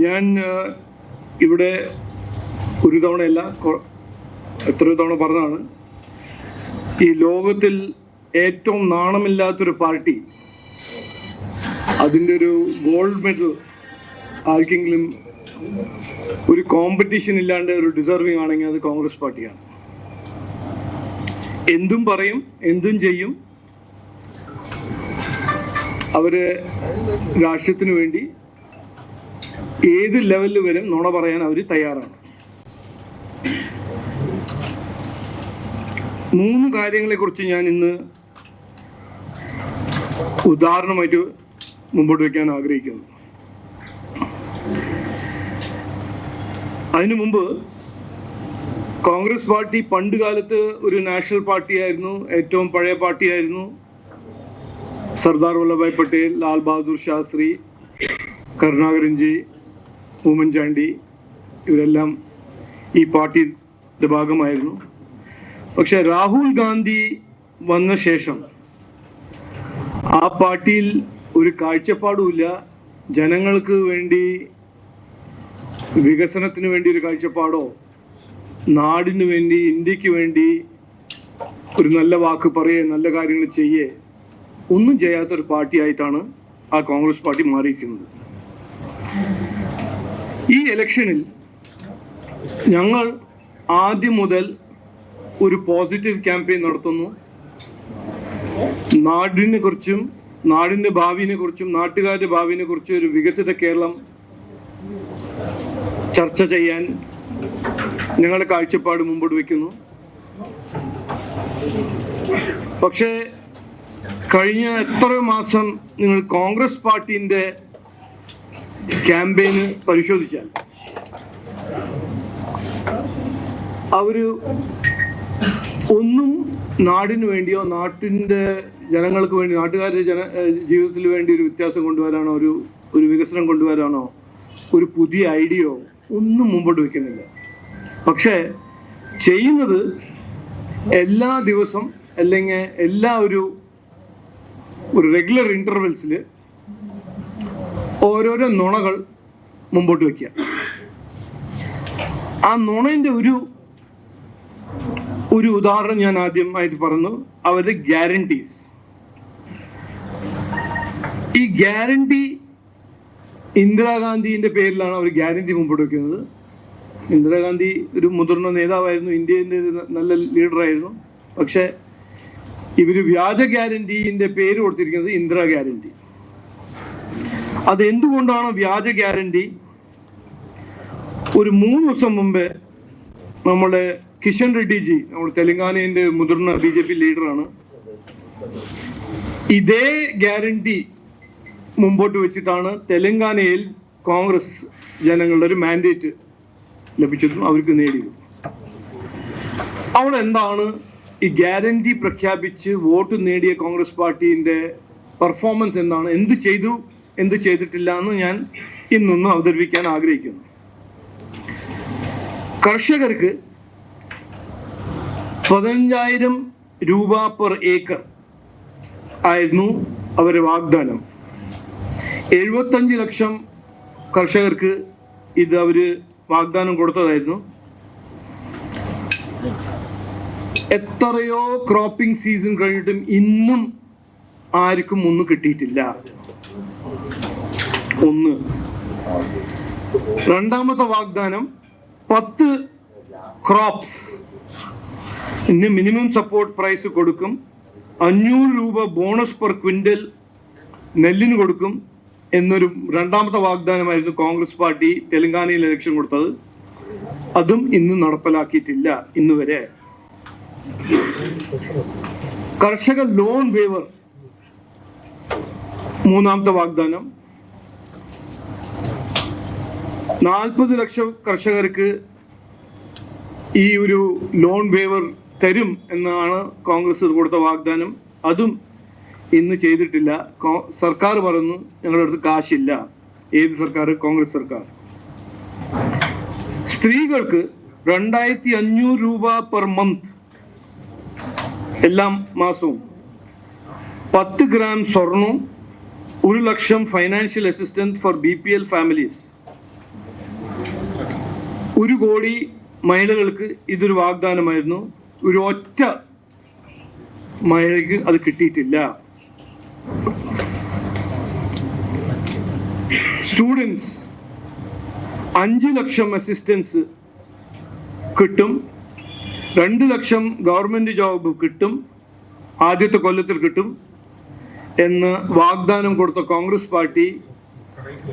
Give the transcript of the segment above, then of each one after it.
ഞാൻ ഇവിടെ ഒരു തവണയല്ല എത്രയോ തവണ പറഞ്ഞതാണ്, ഈ ലോകത്തിൽ ഏറ്റവും നാണമില്ലാത്തൊരു പാർട്ടി, അതിൻ്റെ ഒരു ഗോൾഡ് മെഡൽ ആർക്കെങ്കിലും ഒരു കോമ്പറ്റീഷൻ ഇല്ലാണ്ട് ഒരു ഡിസർവിങ് ആണെങ്കിൽ അത് കോൺഗ്രസ് പാർട്ടിയാണ്. എന്തും പറയും, എന്തും ചെയ്യും. അവര് രാഷ്ട്രത്തിന് വേണ്ടി ഏത് ലെവലിൽ വരും നുണ പറയാൻ അവർ തയ്യാറാണ്. 3 കാര്യങ്ങളെ കുറിച്ച് ഞാൻ ഇന്ന് ഉദാഹരണമായിട്ട് മുമ്പോട്ട് വയ്ക്കാൻ ആഗ്രഹിക്കുന്നു. അതിനു മുമ്പ് കോൺഗ്രസ് പാർട്ടി പണ്ട് കാലത്ത് ഒരു നാഷണൽ പാർട്ടിയായിരുന്നു, ഏറ്റവും പഴയ പാർട്ടിയായിരുന്നു. സർദാർ വല്ലഭായ് പട്ടേൽ, ലാൽ ബഹാദൂർ ശാസ്ത്രി, കരുണാകരൻജി, ഉമ്മൻചാണ്ടി ഇവരെല്ലാം ഈ പാർട്ടിയുടെ ഭാഗമായിരുന്നു. പക്ഷെ രാഹുൽ ഗാന്ധി വന്ന ശേഷം ആ പാർട്ടിയിൽ ഒരു കാഴ്ചപ്പാടുമില്ല. ജനങ്ങൾക്ക് വേണ്ടി, വികസനത്തിന് വേണ്ടി ഒരു കാഴ്ചപ്പാടോ, നാടിന് വേണ്ടി, ഇന്ത്യക്ക് വേണ്ടി ഒരു നല്ല വാക്ക് പറയേ, നല്ല കാര്യങ്ങൾ ചെയ്യേ ഒന്നും ചെയ്യാത്തൊരു പാർട്ടിയായിട്ടാണ് ആ കോൺഗ്രസ് പാർട്ടി മാറിയിരിക്കുന്നത്. ഈ ഇലക്ഷനിൽ ഞങ്ങൾ ആദ്യം മുതൽ ഒരു പോസിറ്റീവ് ക്യാമ്പയിൻ നടത്തുന്നു. നാടിനെ കുറിച്ചും, നാടിൻ്റെ ഭാവിനെ കുറിച്ചും, നാട്ടുകാരുടെ ഭാവിനെ കുറിച്ചും ഒരു വികസിത കേരളം ചർച്ച ചെയ്യാൻ ഞങ്ങളുടെ കാഴ്ചപ്പാട് മുമ്പോട്ട് വയ്ക്കുന്നു. പക്ഷേ കഴിഞ്ഞ എത്രയോ മാസം നിങ്ങൾ കോൺഗ്രസ് പാർട്ടിൻ്റെ ക്യാമ്പയിന് പരിശോധിച്ചാൽ അവര് ഒന്നും നാടിന് വേണ്ടിയോ, നാട്ടിൻ്റെ ജനങ്ങൾക്ക് വേണ്ടി, നാട്ടുകാരുടെ ജീവിതത്തിൽ വേണ്ടി ഒരു വ്യത്യാസം കൊണ്ടുവരാനോ, ഒരു വികസനം കൊണ്ടുവരാനോ, ഒരു പുതിയ ഐഡിയയോ ഒന്നും മുമ്പോട്ട് വയ്ക്കുന്നില്ല. പക്ഷേ ചെയ്യുന്നത് എല്ലാ ദിവസം അല്ലെങ്കിൽ എല്ലാ ഒരു റെഗുലർ ഇന്റർവെൽസിൽ ഓരോരോ നുണകൾ മുമ്പോട്ട് വയ്ക്കുക. ആ നുണേൻ്റെ ഒരു ഉദാഹരണം ഞാൻ ആദ്യമായിട്ട് പറഞ്ഞു. അവരുടെ ഗ്യാരണ്ടീസ്. ഈ ഗ്യാരണ്ടി ഇന്ദിരാഗാന്ധിന്റെ പേരിലാണ് അവർ ഗ്യാരണ്ടി മുമ്പോട്ട് വയ്ക്കുന്നത്. ഇന്ദിരാഗാന്ധി ഒരു മുതിർന്ന നേതാവായിരുന്നു, ഇന്ത്യൻ്റെ നല്ല ലീഡറായിരുന്നു. പക്ഷെ ഇവര് വ്യാജ ഗ്യാരണ്ടീന്റെ പേര് കൊടുത്തിരിക്കുന്നത് ഇന്ദിരാ ഗ്യാരണ്ടി. അതെന്തുകൊണ്ടാണ് വ്യാജ ഗ്യാരണ്ടി? ഒരു 3 ദിവസം മുമ്പേ നമ്മുടെ കിഷൻ റെഡ്ഡിജി, നമ്മുടെ തെലങ്കാനയുടെ മുതിർന്ന BJP ലീഡറാണ്, ഇതേ ഗ്യാരണ്ടി മുമ്പോട്ട് വെച്ചിട്ടാണ് തെലങ്കാനയിൽ കോൺഗ്രസ് ജനങ്ങളുടെ ഒരു മാൻഡേറ്റ് ലഭിച്ചതും അവർക്ക് നേടിയതും. അവിടെ എന്താണ് ഈ ഗ്യാരണ്ടി പ്രഖ്യാപിച്ച് വോട്ട് നേടിയ കോൺഗ്രസ് പാർട്ടിന്റെ പെർഫോമൻസ് എന്താണ്, എന്ത് ചെയ്തു, എന്ത് ചെയ്തിട്ടില്ല എന്ന് ഞാൻ ഇന്നൊന്ന് അവതരിപ്പിക്കാൻ ആഗ്രഹിക്കുന്നു. കർഷകർക്ക് 15,000 രൂപ പെർ ഏക്കർ ആയിരുന്നു അവരുടെ വാഗ്ദാനം. 75 ലക്ഷം കർഷകർക്ക് ഇത് അവര് വാഗ്ദാനം കൊടുത്തതായിരുന്നു. എത്രയോ ക്രോപ്പിംഗ് സീസൺ കഴിഞ്ഞിട്ടും ഇന്നും ആർക്കും ഒന്നും കിട്ടിയിട്ടില്ല. ഒന്ന്. രണ്ടാമത്തെ വാഗ്ദാനം 10 ക്രോപ്സ് മിനിമം സപ്പോർട്ട് പ്രൈസ് കൊടുക്കും, 500 രൂപ ബോണസ് പെർ ക്വിന്റൽ നെല്ലിന് കൊടുക്കും എന്നൊരു രണ്ടാമത്തെ വാഗ്ദാനമായിരുന്നു കോൺഗ്രസ് പാർട്ടി തെലങ്കാനയിൽ ഇലക്ഷൻ കൊടുത്തത്. അതും ഇന്ന് നടപ്പിലാക്കിയിട്ടില്ല ഇന്ന് വരെ. കർഷക ലോൺ വേവർ മൂന്നാമത്തെ വാഗ്ദാനം. 40 ലക്ഷം കർഷകർക്ക് ഈ ഒരു ലോൺ വേവർ തരും എന്നാണ് കോൺഗ്രസ് കൊടുത്ത വാഗ്ദാനം. അതും ഇന്ന് ചെയ്തിട്ടില്ല. സർക്കാർ പറയുന്നു ഞങ്ങളുടെ അടുത്ത് കാശില്ല. ഏത് സർക്കാർ? കോൺഗ്രസ് സർക്കാർ. സ്ത്രീകൾക്ക് 2,500 രൂപ പെർ മന്ത് എല്ലാ മാസവും, 10 ഗ്രാം സ്വർണവും, 1 ലക്ഷം financial assistance for BPL families. 1 കോടി മഹിളകൾക്ക് ഇതൊരു വാഗ്ദാനമായിരുന്നു. ഒരു ഒറ്റ മഹിളയ്ക്ക് അത് കിട്ടിയിട്ടില്ല. സ്റ്റുഡൻസ് 5 ലക്ഷം അസിസ്റ്റൻസ് കിട്ടും, 2 ലക്ഷം ഗവൺമെന്റ് ജോബ് കിട്ടും, ആദ്യത്തെ കൊല്ലത്തിൽ കിട്ടും എന്ന് വാഗ്ദാനം കൊടുത്ത കോൺഗ്രസ് പാർട്ടി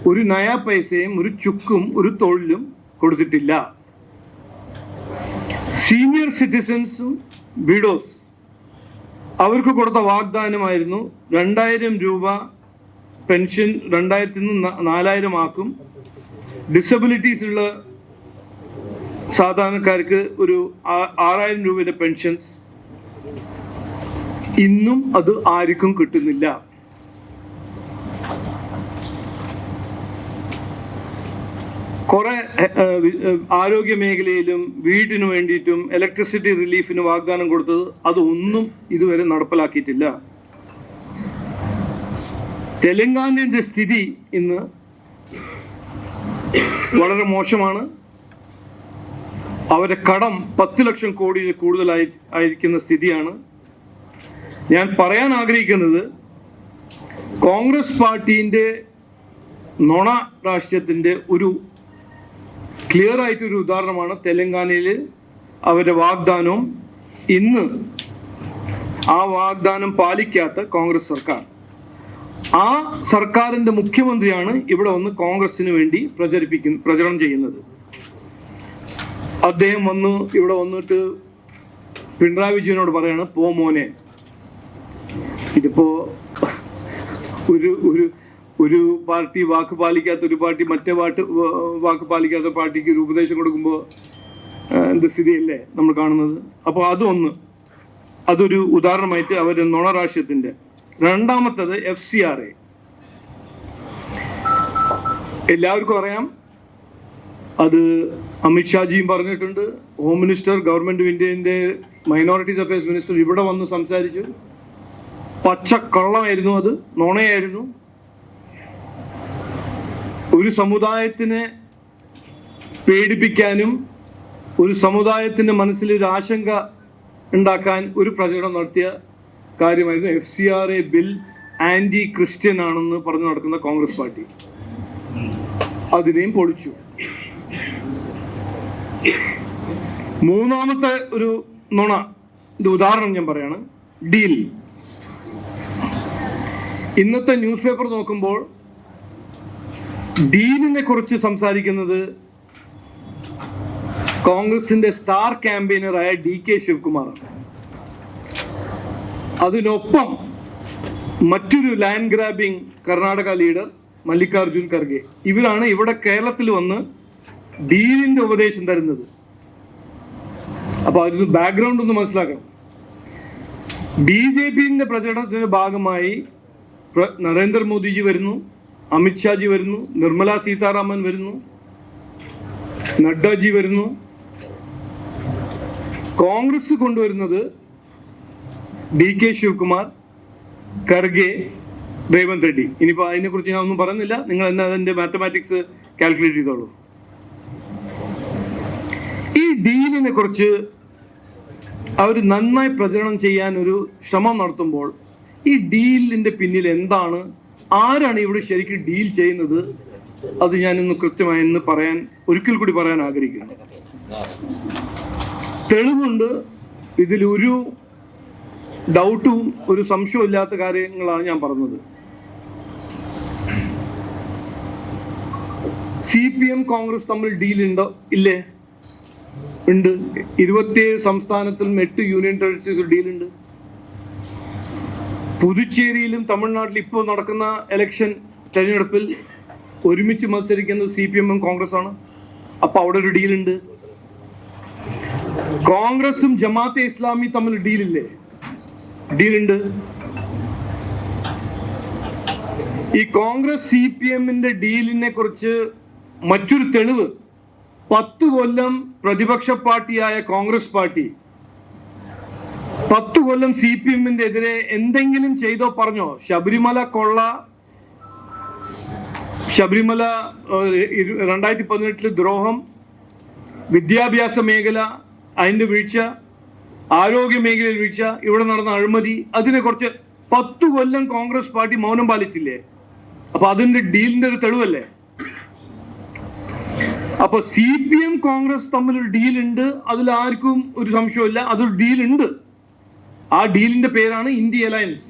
ഒരു നയാ പൈസയും ഒരു ചുക്കും ഒരു തൊഴിലും കൊടുത്തിട്ടില്ല. സീനിയർ സിറ്റിസൻസും വിഡോസ് അവർക്ക് കൊടുത്ത വാഗ്ദാനമായിരുന്നു 2000 രൂപ പെൻഷൻ 2000 നിന്ന് 4000 ആക്കും. ഡിസബിലിറ്റീസ് ഉള്ള സാധാരണക്കാർക്ക് ഒരു 6000 രൂപയുടെ പെൻഷൻസ്. ഇന്നും അത് ആർക്കും കിട്ടുന്നില്ല. കുറെ ആരോഗ്യ മേഖലയിലും വീടിന് വേണ്ടിയിട്ടും ഇലക്ട്രിസിറ്റി റിലീഫിന് വാഗ്ദാനം കൊടുത്തത് അതൊന്നും ഇതുവരെ നടപ്പിലാക്കിയിട്ടില്ല. തെലങ്കാനയുടെ സ്ഥിതി ഇന്ന് വളരെ മോശമാണ്. അവരുടെ കടം 10 ലക്ഷം കോടിയിൽ കൂടുതലായിരിക്കുന്ന സ്ഥിതിയാണ്. ഞാൻ പറയാൻ ആഗ്രഹിക്കുന്നത്, കോൺഗ്രസ് പാർട്ടിന്റെ നുണ രാഷ്ട്രീയത്തിന്റെ ഒരു ക്ലിയർ ആയിട്ടൊരു ഉദാഹരണമാണ് തെലങ്കാനയിൽ അവരുടെ വാഗ്ദാനവും ഇന്ന് ആ വാഗ്ദാനം പാലിക്കാത്ത കോൺഗ്രസ് സർക്കാർ. ആ സർക്കാരിന്റെ മുഖ്യമന്ത്രിയാണ് ഇവിടെ വന്ന് കോൺഗ്രസിന് വേണ്ടി പ്രചരണം ചെയ്യുന്നത്. അദ്ദേഹം ഇവിടെ വന്നിട്ട് പിണറായി വിജയനോട് പറയാണ്, പോ മോനെ. ഇതിപ്പോ ഒരു പാർട്ടി വാക്ക് പാലിക്കാത്ത ഒരു പാർട്ടി മറ്റേ വാക്ക് പാലിക്കാത്ത പാർട്ടിക്ക് ഒരു ഉപദേശം കൊടുക്കുമ്പോൾ എന്ത് സ്ഥിതിയല്ലേ നമ്മൾ കാണുന്നത്. അപ്പോൾ അതൊരു ഉദാഹരണമായിട്ട് അവരുടെ നുണ രാഷ്ട്രീയത്തിന്റെ. രണ്ടാമത്തത് FCRA. എല്ലാവർക്കും അറിയാം, അത് അമിത്ഷാജിയും പറഞ്ഞിട്ടുണ്ട്. ഹോം മിനിസ്റ്റർ, ഗവൺമെന്റ് ഓഫ് ഇന്ത്യന്റെ മൈനോറിറ്റീസ് അഫയേഴ്സ് മിനിസ്റ്റർ ഇവിടെ വന്ന് സംസാരിച്ചു. പച്ചക്കള്ളമായിരുന്നു, അത് നുണയായിരുന്നു. ഒരു സമുദായത്തിനെ പേടിപ്പിക്കാനും ഒരു സമുദായത്തിന്റെ മനസ്സിൽ ഒരു ആശങ്ക ഉണ്ടാക്കാൻ ഒരു പ്രചരണം നടത്തിയ കാര്യമായിരുന്നു. FCRA ബിൽ ആന്റി ക്രിസ്ത്യൻ ആണെന്ന് പറഞ്ഞു നടക്കുന്ന കോൺഗ്രസ് പാർട്ടി അതിനെയും പൊളിച്ചു. മൂന്നാമത്തെ ഒരു നുണ, ഇത് ഉദാഹരണം ഞാൻ പറയാണ്, ഡീൽ. ഇന്നത്തെ ന്യൂസ് പേപ്പർ നോക്കുമ്പോൾ ഡീലിനെ കുറിച്ച് സംസാരിക്കുന്നത് കോൺഗ്രസിന്റെ സ്റ്റാർ ക്യാമ്പയിനറായ DK ശിവകുമാറാണ്. അതിനൊപ്പം മറ്റൊരു land grabbing Karnataka leader Mallikarjun Kharge. ഇവരാണ് ഇവിടെ കേരളത്തിൽ വന്ന് ഡീലിന്റെ ഉപദേശം തരുന്നത്. അപ്പൊ അതിന് ബാക്ക്ഗ്രൗണ്ട് ഒന്ന് മനസ്സിലാക്കണം. BJPന്റെ പ്രചരണത്തിന്റെ ഭാഗമായി നരേന്ദ്രമോദിജി വരുന്നു, അമിത്ഷാജി വരുന്നു, നിർമ്മല സീതാരാമൻ വരുന്നു, നഡ്ഡാജി വരുന്നു. കോൺഗ്രസ് കൊണ്ടുവരുന്നത് DK ശിവകുമാർ, ഖർഗെ, രേവന്ത് റെഡ്ഡി. ഇനിയിപ്പോ അതിനെ കുറിച്ച് ഞാൻ ഒന്നും പറയുന്നില്ല, നിങ്ങൾ തന്നെ അതിന്റെ മാത്തമാറ്റിക്സ് കാൽക്കുലേറ്റ് ചെയ്തോളൂ. ഈ ഡീലിനെ കുറിച്ച് അവർ നന്നായി പ്രചരണം ചെയ്യാൻ ഒരു ശ്രമം നടത്തുമ്പോൾ ഈ ഡീലിന്റെ പിന്നിൽ എന്താണ്, ആരാണ് ഇവിടെ ശരിക്കും ഡീൽ ചെയ്യുന്നത്, അത് ഞാനിന്ന് കൃത്യമായി ഒരിക്കൽ കൂടി പറയാൻ ആഗ്രഹിക്കുന്നു. തെളിവുണ്ട്, ഇതിലൊരു ഡൗട്ടും ഒരു സംശയവും ഇല്ലാത്ത കാര്യങ്ങളാണ് ഞാൻ പറഞ്ഞത്. CPM കോൺഗ്രസ് തമ്മിൽ ഡീൽ ഉണ്ടോ? ഇല്ലേ? ഉണ്ട്. 27 സംസ്ഥാനത്തിലും 8 യൂണിയൻ ടെറിട്ടറീസ് ഡീലുണ്ട്. പുതുച്ചേരിയിലും തമിഴ്നാട്ടിലും ഇപ്പോൾ നടക്കുന്ന ഇലക്ഷൻ തെരഞ്ഞെടുപ്പിൽ ഒരുമിച്ച് മത്സരിക്കുന്നത് CPM കോൺഗ്രസ് ആണ്. അപ്പൊ അവിടെ ഒരു ഡീലുണ്ട്. കോൺഗ്രസും ജമാഅത്തെ ഇസ്ലാമി തമ്മിൽ ഡീലില്ലേ? ഡീലുണ്ട്. ഈ കോൺഗ്രസ് CPMന്റെ ഡീലിനെ കുറിച്ച് മറ്റൊരു തെളിവ്, 10 കൊല്ലം പ്രതിപക്ഷ പാർട്ടിയായ കോൺഗ്രസ് പാർട്ടി 10 കൊല്ലം CPMന്റെ എതിരെ എന്തെങ്കിലും ചെയ്തോ പറഞ്ഞോ? ശബരിമല കൊള്ള, ശബരിമല 2018 ദ്രോഹം, വിദ്യാഭ്യാസ മേഖല അതിന്റെ വീഴ്ച, ആരോഗ്യ മേഖലയിൽ വീഴ്ച, ഇവിടെ നടന്ന അഴിമതി, അതിനെ കുറച്ച് 10 കൊല്ലം കോൺഗ്രസ് പാർട്ടി മൗനം പാലിച്ചില്ലേ? അപ്പൊ അതിന്റെ ഡീലിന്റെ ഒരു തെളിവല്ലേ? അപ്പൊ CPM കോൺഗ്രസ് തമ്മിലൊരു ഡീൽ ഉണ്ട്, അതിൽ ആർക്കും ഒരു സംശയമില്ല, അതൊരു ഡീൽ ഉണ്ട്. ആ ഡീലിന്റെ പേരാണ് ഇന്ത്യ അലയൻസ്.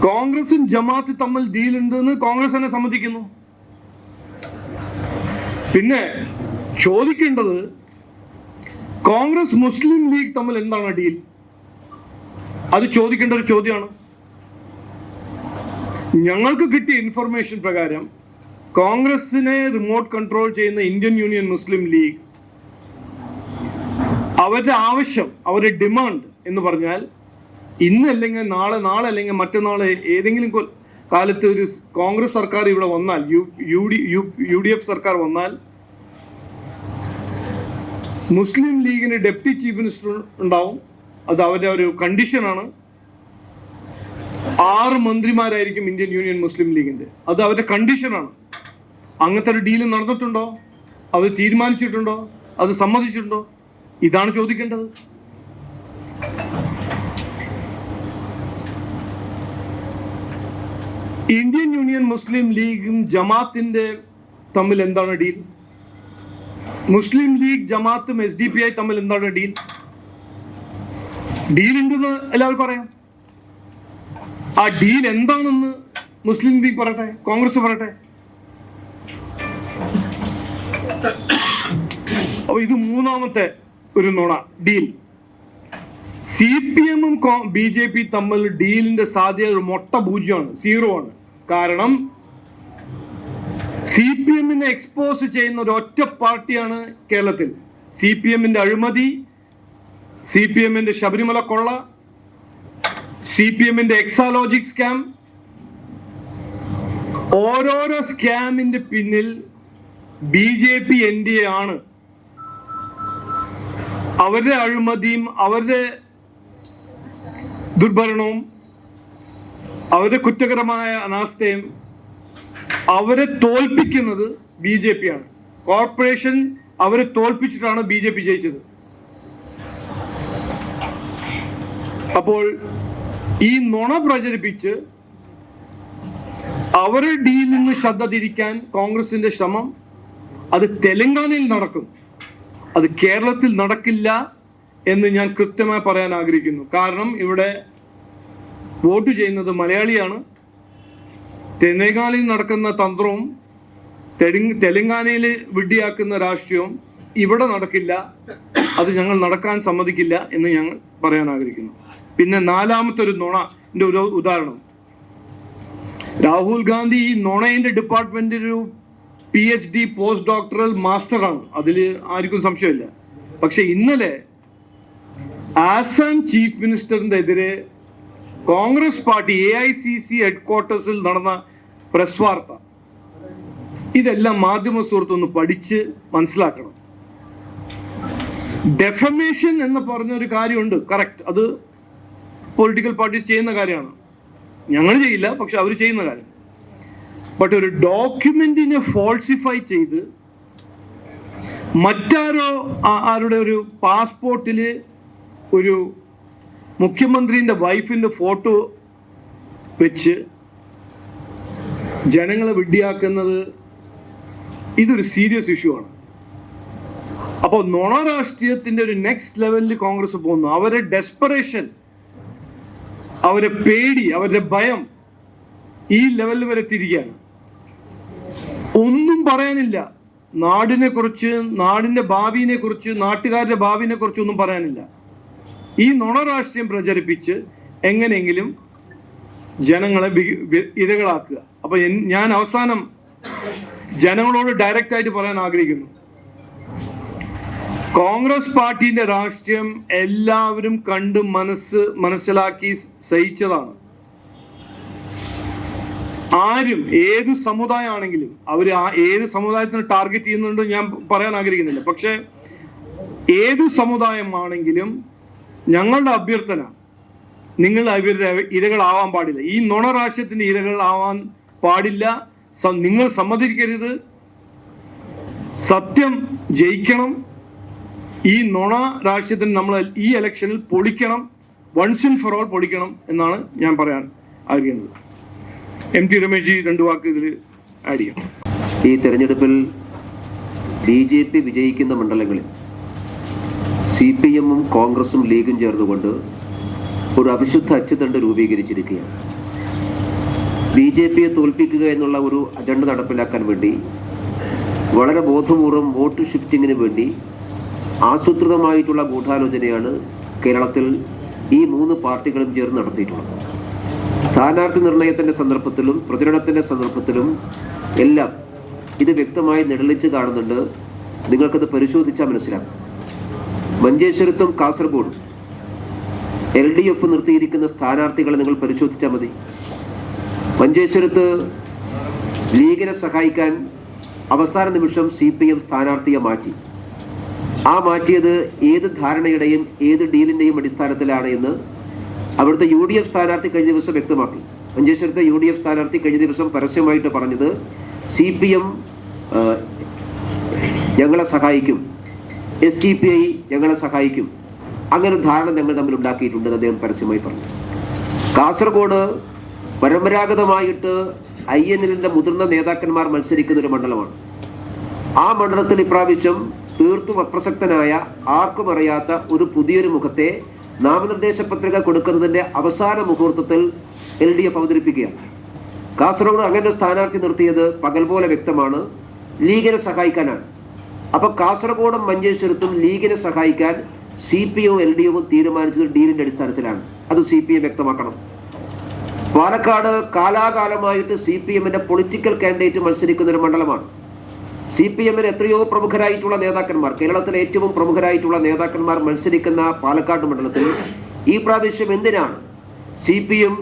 കോൺഗ്രസും ജമാഅത്ത് തമ്മിൽ ഡീൽ ഉണ്ടെന്ന് കോൺഗ്രസ് തന്നെ സമ്മതിക്കുന്നു. പിന്നെ ചോദിക്കേണ്ടത്, കോൺഗ്രസ് മുസ്ലിം ലീഗ് തമ്മിൽ എന്താണ് ഡീൽ? അത് ചോദിക്കേണ്ട ഒരു ചോദ്യമാണ്. ഞങ്ങൾക്ക് കിട്ടിയ ഇൻഫർമേഷൻ പ്രകാരം കോൺഗ്രസിനെ റിമോട്ട് കൺട്രോൾ ചെയ്യുന്ന ഇന്ത്യൻ യൂണിയൻ മുസ്ലിം ലീഗ് അവരുടെ ആവശ്യം, അവരുടെ ഡിമാൻഡ് എന്ന് പറഞ്ഞാൽ, ഇന്ന് അല്ലെങ്കിൽ നാളെ, നാളെ അല്ലെങ്കിൽ മറ്റന്നാളെ ഏതെങ്കിലും കാലത്ത് ഒരു കോൺഗ്രസ് സർക്കാർ ഇവിടെ വന്നാൽ, UDF സർക്കാർ വന്നാൽ, മുസ്ലിം ലീഗിന് ഡെപ്യൂട്ടി ചീഫ് മിനിസ്റ്റർ ഉണ്ടാവും. അത് അവരുടെ ഒരു കണ്ടീഷനാണ്. 6 മന്ത്രിമാരായിരിക്കും ഇന്ത്യൻ യൂണിയൻ മുസ്ലിം ലീഗിന്റെ. അത് അവരുടെ കണ്ടീഷനാണ്. അങ്ങനത്തെ ഒരു ഡീൽ നടന്നിട്ടുണ്ടോ? അവർ തീരുമാനിച്ചിട്ടുണ്ടോ? അത് സമ്മതിച്ചിട്ടുണ്ടോ? ഇതാണ് ചോദിക്കേണ്ടത്. ഇന്ത്യൻ യൂണിയൻ മുസ്ലിം ലീഗും ജമാഅത്തിന്റെ തമ്മിൽ എന്താണ് ഡീൽ? മുസ്ലിം ലീഗ് ജമാഅത്തും SDPI തമ്മിൽ എന്താണ് ഡീൽ? ഡീൽ ഉണ്ടെന്ന് എല്ലാവർക്കും അറിയാം. ആ ഡീൽ എന്താണെന്ന് മുസ്ലിം ലീഗ് പറയട്ടെ, കോൺഗ്രസ് പറയട്ടെ. അപ്പൊ ഇത് മൂന്നാമത്തെ ഒരു നുണ, ഡീൽ. CPM ഉം BJP തമ്മിൽ ഡീലിന്റെ സാധ്യത ഒരു മൊട്ട പൂജ്യമാണ്, 0 ആണ്. കാരണം CPM-നെ എക്സ്പോസ് ചെയ്യുന്ന ഒരു ഒറ്റ പാർട്ടിയാണ് കേരളത്തിൽ. CPM-ന്റെ അഴിമതി, CPM-ന്റെ ശബരിമല കൊള്ള, CPM-ന്റെ എക്സാലോജിക് സ്കാം, ഓരോരോ സ്കാമിന്റെ പിന്നിൽ BJP NDA ആണ്. അവരുടെ അഴിമതിയും അവരുടെ ദുർഭരണവും അവരുടെ കുറ്റകരമായ അനാസ്ഥയും അവരെ തോൽപ്പിക്കുന്നത് BJP ആണ്. കോർപ്പറേഷൻ അവരെ തോൽപ്പിച്ചിട്ടാണ് BJP ജയിച്ചത്. അപ്പോൾ ഈ നുണ പ്രചരിപ്പിച്ച് അവരുടെ ഡീലിൽ നിന്ന് ശ്രദ്ധ തിരിക്കാൻ കോൺഗ്രസിന്റെ ശ്രമം, അത് തെലങ്കാനയിൽ നടക്കും, അത് കേരളത്തിൽ നടക്കില്ല എന്ന് ഞാൻ കൃത്യമായി പറയാൻ ആഗ്രഹിക്കുന്നു. കാരണം ഇവിടെ വോട്ട് ചെയ്യുന്നത് മലയാളിയാണ്. തെലങ്കാനയിൽ നടക്കുന്ന തന്ത്രവും തെലങ്കാനയിൽ വിഡ്ഢിയാക്കുന്ന രാഷ്ട്രീയവും ഇവിടെ നടക്കില്ല, അത് ഞങ്ങൾ നടക്കാൻ സമ്മതിക്കില്ല എന്ന് ഞങ്ങൾ പറയാൻ ആഗ്രഹിക്കുന്നു. പിന്നെ നാലാമത്തെ ഒരു നുണന്റെ ഒരു ഉദാഹരണം, രാഹുൽ ഗാന്ധി ഈ നുണയുടെ ഡിപ്പാർട്ട്മെന്റിൽ ഒരു PhD പോസ്റ്റ് ഡോക്ടറൽ മാസ്റ്ററാണ്, അതിൽ ആർക്കും സംശയമില്ല. പക്ഷെ ഇന്നലെ ആസാം ചീഫ് മിനിസ്റ്ററിന്റെ എതിരെ കോൺഗ്രസ് പാർട്ടി AICC ഹെഡ്ക്വാർട്ടേഴ്സിൽ നടന്ന പ്രസ് വാർത്ത, ഇതെല്ലാം മാധ്യമ സുഹൃത്തൊന്ന് പഠിച്ച് മനസ്സിലാക്കണം. ഡെഫമേഷൻ എന്ന് പറഞ്ഞ ഒരു കാര്യമുണ്ട്, കറക്റ്റ്, അത് പൊളിറ്റിക്കൽ പാർട്ടീസ് ചെയ്യുന്ന കാര്യമാണ്. ഞങ്ങൾ ചെയ്യില്ല, പക്ഷെ അവർ ചെയ്യുന്ന കാര്യം. ബട്ട് ഒരു ഡോക്യുമെന്റിനെ ഫോൾസിഫൈ ചെയ്ത് ആരുടെ ഒരു പാസ്പോർട്ടില് ഒരു മുഖ്യമന്ത്രിന്റെ വൈഫിന്റെ ഫോട്ടോ വെച്ച് ജനങ്ങളെ വിഡ്ഢിയാക്കുന്നത്, ഇതൊരു സീരിയസ് ഇഷ്യൂ ആണ്. അപ്പോൾ നുണ രാഷ്ട്രീയത്തിന്റെ ഒരു നെക്സ്റ്റ് ലെവലിൽ കോൺഗ്രസ് പോകുന്നു. അവരുടെ ഡെസ്പറേഷൻ, അവരുടെ പേടി, അവരുടെ ഭയം ഈ ലെവലിൽ വരെ തിരികെയാണ്. ഒന്നും പറയാനില്ല നാടിനെ കുറിച്ച്, നാടിന്റെ ഭാവിയെ കുറിച്ച്, നാട്ടുകാരുടെ ഭാവിയെ കുറിച്ച് ഒന്നും പറയാനില്ല. ഈ നുണ രാഷ്ട്രീയം പ്രചരിപ്പിച്ച് എങ്ങനെയെങ്കിലും ജനങ്ങളെ ഇരകളാക്കുക. അപ്പൊ ഞാൻ അവസാനം ജനങ്ങളോട് ഡയറക്റ്റ് ആയിട്ട് പറയാൻ ആഗ്രഹിക്കുന്നു, കോൺഗ്രസ് പാർട്ടിന്റെ രാഷ്ട്രീയം എല്ലാവരും കണ്ട് മനസ്സിലാക്കി സഹിച്ചതാണ്. ആരും ഏത് സമുദായമാണെങ്കിലും അവർ ഏത് സമുദായത്തിന് ടാർഗറ്റ് ചെയ്യുന്നുണ്ട് ഞാൻ പറയാൻ ആഗ്രഹിക്കുന്നില്ല. പക്ഷെ ഏത് സമുദായമാണെങ്കിലും ഞങ്ങളുടെ അഭ്യർത്ഥന, നിങ്ങൾ ഇവരുടെ ഇരകളാവാൻ പാടില്ല, ഈ നുണ രാഷ്ട്രീയത്തിന്റെ ഇരകളാവാൻ പാടില്ല. നിങ്ങൾ സമ്മതിക്കരുത്. സത്യം ജയിക്കണം. ഈ നുണ രാഷ്ട്രീയത്തിന് നമ്മൾ ഈ ഇലക്ഷനിൽ പൊളിക്കണം, വൺസ് ആൻഡ് ഫോർ ഓൾ പൊളിക്കണം എന്നാണ് ഞാൻ പറയാൻ ആഗ്രഹിക്കുന്നത്. MT രമേശ് രണ്ട് വാക്ക് ഇതിൽ ആഡ് ചെയ്യാം. ഈ തെരഞ്ഞെടുപ്പിൽ BJP വിജയിക്കുന്ന മണ്ഡലങ്ങളിൽ CPM-ഉം കോൺഗ്രസും ലീഗും ചേർന്നുകൊണ്ട് ഒരു അവിശുദ്ധ അച്ചുതണ്ട് രൂപീകരിച്ചിരിക്കുകയാണ്. BJP-യെ തോൽപ്പിക്കുക എന്നുള്ള ഒരു അജണ്ട നടപ്പിലാക്കാൻ വേണ്ടി വളരെ ബോധപൂർവം വോട്ട് ഷിഫ്റ്റിങ്ങിന് വേണ്ടി ആസൂത്രിതമായിട്ടുള്ള ഗൂഢാലോചനയാണ് കേരളത്തിൽ ഈ 3 പാർട്ടികളും ചേർന്ന് നടത്തിയിട്ടുള്ളത്. സ്ഥാനാർത്ഥി നിർണയത്തിൻ്റെ സന്ദർഭത്തിലും പ്രചരണത്തിൻ്റെ സന്ദർഭത്തിലും എല്ലാം ഇത് വ്യക്തമായി നിഴലിച്ച് കാണുന്നുണ്ട്. നിങ്ങൾക്കത് പരിശോധിച്ചാൽ മനസ്സിലാക്കും. മഞ്ചേശ്വരത്തും കാസർഗോഡും LDF നിർത്തിയിരിക്കുന്ന സ്ഥാനാർത്ഥികളെ നിങ്ങൾ പരിശോധിച്ചാൽ മതി. മഞ്ചേശ്വരത്ത് ലീഗിനെ സഹായിക്കാൻ അവസാന നിമിഷം CPM സ്ഥാനാർത്ഥിയെ മാറ്റി. ആ മാറ്റിയത് ഏത് ധാരണയുടെയും ഏത് ഡീലിൻ്റെയും അടിസ്ഥാനത്തിലാണ് എന്ന് അവിടുത്തെ UDF സ്ഥാനാർത്ഥി കഴിഞ്ഞ ദിവസം വ്യക്തമാക്കി. മഞ്ചേശ്വരത്തെ UDF സ്ഥാനാർത്ഥി കഴിഞ്ഞ ദിവസം പരസ്യമായിട്ട് പറഞ്ഞത് CPM ഞങ്ങളെ സഹായിക്കും, SDPI ഞങ്ങളെ സഹായിക്കും, അങ്ങനെ ധാരണ ഞങ്ങൾ തമ്മിൽ ഉണ്ടാക്കിയിട്ടുണ്ടെന്ന് അദ്ദേഹം പരസ്യമായി പറഞ്ഞു. കാസർഗോഡ് പരമ്പരാഗതമായിട്ട് INL-ന്റെ മുതിർന്ന നേതാക്കന്മാർ മത്സരിക്കുന്ന ഒരു മണ്ഡലമാണ്. ആ മണ്ഡലത്തിൽ ഇപ്രാവശ്യം തീർത്തും അപ്രസക്തനായ ആർക്കും അറിയാത്ത ഒരു പുതിയൊരു മുഖത്തെ നാമനിർദ്ദേശ പത്രിക കൊടുക്കുന്നതിൻ്റെ അവസാന മുഹൂർത്തത്തിൽ LDF അവതരിപ്പിക്കുകയാണ്. കാസർഗോഡ് അങ്ങനെ സ്ഥാനാർത്ഥി നിർത്തിയത് പകൽ പോലെ വ്യക്തമാണ്, ലീഗിനെ സഹായിക്കാനാണ്. അപ്പൊ കാസർഗോഡും മഞ്ചേശ്വരത്തും ലീഗിനെ സഹായിക്കാൻ CPM-ഉം LDF-ഉം തീരുമാനിച്ചത് ഡീലിന്റെ അടിസ്ഥാനത്തിലാണ്. അത് CPM വ്യക്തമാക്കണം. പാലക്കാട് കാലാകാലമായിട്ട് CPM-ന്റെ പൊളിറ്റിക്കൽ കാൻഡിഡേറ്റ് മത്സരിക്കുന്ന ഒരു മണ്ഡലമാണ്. CPM-ന് എത്രയോ പ്രമുഖരായിട്ടുള്ള നേതാക്കന്മാർ, കേരളത്തിലെ ഏറ്റവും പ്രമുഖരായിട്ടുള്ള നേതാക്കന്മാർ മത്സരിക്കുന്ന പാലക്കാട് മണ്ഡലത്തിൽ ഈ പ്രാവശ്യം എന്തിനാണ് CPM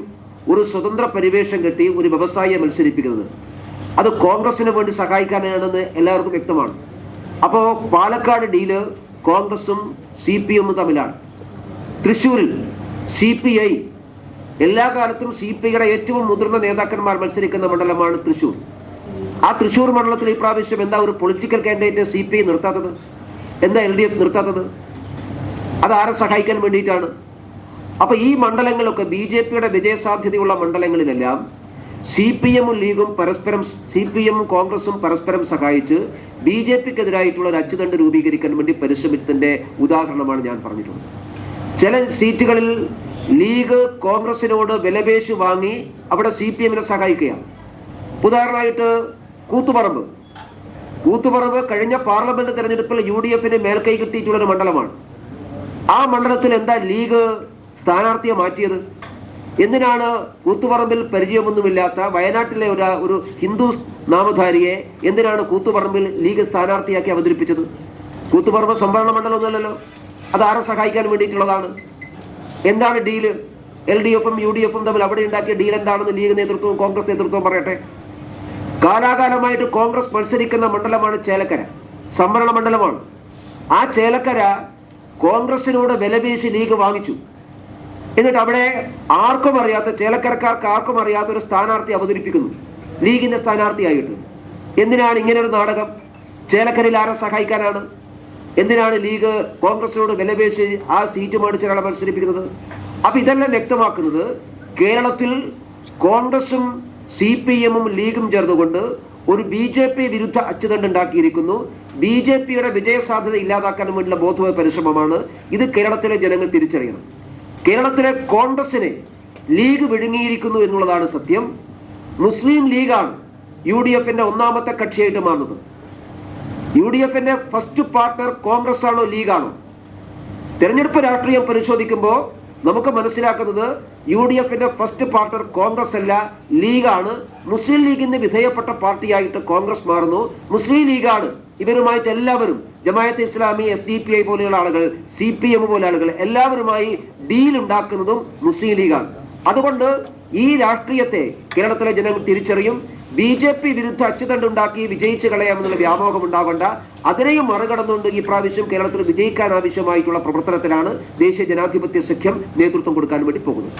ഒരു സ്വതന്ത്ര പരിവേഷം കെട്ടി ഒരു വ്യവസായിയെ മത്സരിപ്പിക്കുന്നത്? അത് കോൺഗ്രസിന് വേണ്ടി സഹായിക്കാനാണെന്ന് എല്ലാവർക്കും വ്യക്തമാണ്. അപ്പോൾ പാലക്കാട് ഡീല് കോൺഗ്രസും CPM-ഉം തമ്മിലാണ്. തൃശ്ശൂരിൽ CPI എല്ലാ കാലത്തും CPI-യുടെ ഏറ്റവും മുതിർന്ന നേതാക്കന്മാർ മത്സരിക്കുന്ന മണ്ഡലമാണ് തൃശ്ശൂർ. ആ തൃശ്ശൂർ മണ്ഡലത്തിൽ ഈ പ്രാവശ്യം എന്താ ഒരു പൊളിറ്റിക്കൽ കാൻഡിഡേറ്റ് CPI നിർത്താത്തത്? എന്താ LDF നിർത്താത്തത്? അത് ആരെ സഹായിക്കാൻ വേണ്ടിയിട്ടാണ്? അപ്പൊ ഈ മണ്ഡലങ്ങളൊക്കെ BJP-യുടെ വിജയസാധ്യതയുള്ള മണ്ഡലങ്ങളിലെല്ലാം CPM-ഉം ലീഗും പരസ്പരം, CPM-ഉം കോൺഗ്രസും പരസ്പരം സഹായിച്ച് BJP-ക്കെതിരായിട്ടുള്ള ഒരു അച്ചുതണ്ട് രൂപീകരിക്കാൻ വേണ്ടി പരിശ്രമിച്ചതിന്റെ ഉദാഹരണമാണ് ഞാൻ പറഞ്ഞിട്ടുള്ളത്. ചില സീറ്റുകളിൽ ലീഗ് കോൺഗ്രസിനോട് വിലപേശ് വാങ്ങി അവിടെ CPM-നെ സഹായിക്കുകയാണ്. ഉദാഹരണമായിട്ട് കൂത്തുപറമ്പ് കഴിഞ്ഞ പാർലമെന്റ് തെരഞ്ഞെടുപ്പിൽ UDF-ന് മേൽക്കൈ കിട്ടിയിട്ടുള്ള ഒരു മണ്ഡലമാണ്. ആ മണ്ഡലത്തിൽ എന്താ ലീഗ് സ്ഥാനാർത്ഥിയെ മാറ്റിയത്? എന്തിനാണ് കൂത്തുപറമ്പിൽ പരിചയമൊന്നുമില്ലാത്ത വയനാട്ടിലെ ഒരു ഹിന്ദു നാമധാരിയെ എന്തിനാണ് കൂത്തുപറമ്പിൽ ലീഗ് സ്ഥാനാർത്ഥിയാക്കി അവതരിപ്പിച്ചത്? കൂത്തുപറമ്പ് സംവരണ മണ്ഡലമൊന്നുമല്ലല്ലോ. അത് ആരെ സഹായിക്കാൻ വേണ്ടിയിട്ടുള്ളതാണ്? എന്താണ് ഡീല്? LDF-ഉം UDF-ഉം തമ്മിൽ അവിടെ ഉണ്ടാക്കിയ ഡീൽ എന്താണെന്ന് ലീഗ് നേതൃത്വവും കോൺഗ്രസ് നേതൃത്വവും പറയട്ടെ. കാലാകാലമായിട്ട് കോൺഗ്രസ് മത്സരിക്കുന്ന മണ്ഡലമാണ് ചേലക്കര, സംവരണ മണ്ഡലമാണ്. ആ ചേലക്കര കോൺഗ്രസിനോട് വിലപേശി ലീഗ് വാങ്ങിച്ചു. എന്നിട്ട് അവിടെ ആർക്കും അറിയാത്ത, ചേലക്കരക്കാർക്ക് ആർക്കും അറിയാത്ത ഒരു സ്ഥാനാർത്ഥി അവതരിപ്പിക്കുന്നു ലീഗിന്റെ സ്ഥാനാർത്ഥിയായിട്ട്. എന്തിനാണ് ഇങ്ങനെ ഒരു നാടകം? ചേലക്കരയിൽ ആരെ സഹായിക്കാനാണ്? എന്തിനാണ് ലീഗ് കോൺഗ്രസിനോട് വിലപേശി ആ സീറ്റ് മേടിച്ചൊരാളെ മത്സരിപ്പിക്കുന്നത്? അപ്പൊ ഇതെല്ലാം വ്യക്തമാക്കുന്നത് കേരളത്തിൽ കോൺഗ്രസും CPM-ഉം ലീഗും ചേർന്നുകൊണ്ട് ഒരു BJP വിരുദ്ധ അച്ചുതണ്ട് ഉണ്ടാക്കിയിരിക്കുന്നു. BJP-യുടെ വിജയസാധ്യത ഇല്ലാതാക്കാൻ വേണ്ടിയുള്ള ബോധമായ പരിശ്രമമാണ്. ഇത് കേരളത്തിലെ ജനങ്ങൾ തിരിച്ചറിയണം. കേരളത്തിലെ കോൺഗ്രസിനെ ലീഗ് വിഴുങ്ങിയിരിക്കുന്നു എന്നുള്ളതാണ് സത്യം. മുസ്ലിം ലീഗാണ് UDF-ന്റെ ഒന്നാമത്തെ കക്ഷിയായിട്ട് മാറുന്നത്. UDF-ന്റെ ഫസ്റ്റ് പാർട്ട്ണർ കോൺഗ്രസ് ആണോ ലീഗാണോ? തെരഞ്ഞെടുപ്പ് രാഷ്ട്രീയം പരിശോധിക്കുമ്പോൾ നമുക്ക് മനസ്സിലാക്കുന്നത് UDF-ന്റെ ഫസ്റ്റ് പാർട്ണർ കോൺഗ്രസ് അല്ല, ലീഗാണ്. മുസ്ലിം ലീഗിന് വിധേയപ്പെട്ട പാർട്ടിയായിട്ട് കോൺഗ്രസ് മാറുന്നു. മുസ്ലിം ലീഗാണ് ഇവരുമായിട്ട് എല്ലാവരും, ജമാഅത്തെ ഇസ്ലാമി, SDPI പോലെയുള്ള ആളുകൾ, CPM പോലെ ആളുകൾ എല്ലാവരുമായി ഡീൽ ഉണ്ടാക്കുന്നതും മുസ്ലിം ലീഗാണ്. അതുകൊണ്ട് ഈ രാഷ്ട്രീയത്തെ കേരളത്തിലെ ജനങ്ങൾ തിരിച്ചറിയും. BJP വിരുദ്ധ അച്ചുതണ്ടുണ്ടാക്കി വിജയിച്ചു കളയാമെന്നുള്ള വ്യാമോഹം ഉണ്ടാവേണ്ട. അതിനെയും മറികടന്നുകൊണ്ട് ഈ പ്രാവശ്യം കേരളത്തിൽ വിജയിക്കാൻ ആവശ്യമായിട്ടുള്ള പ്രവർത്തനത്തിലാണ് ദേശീയ ജനാധിപത്യ സഖ്യം നേതൃത്വം കൊടുക്കാൻ വേണ്ടി പോകുന്നത്.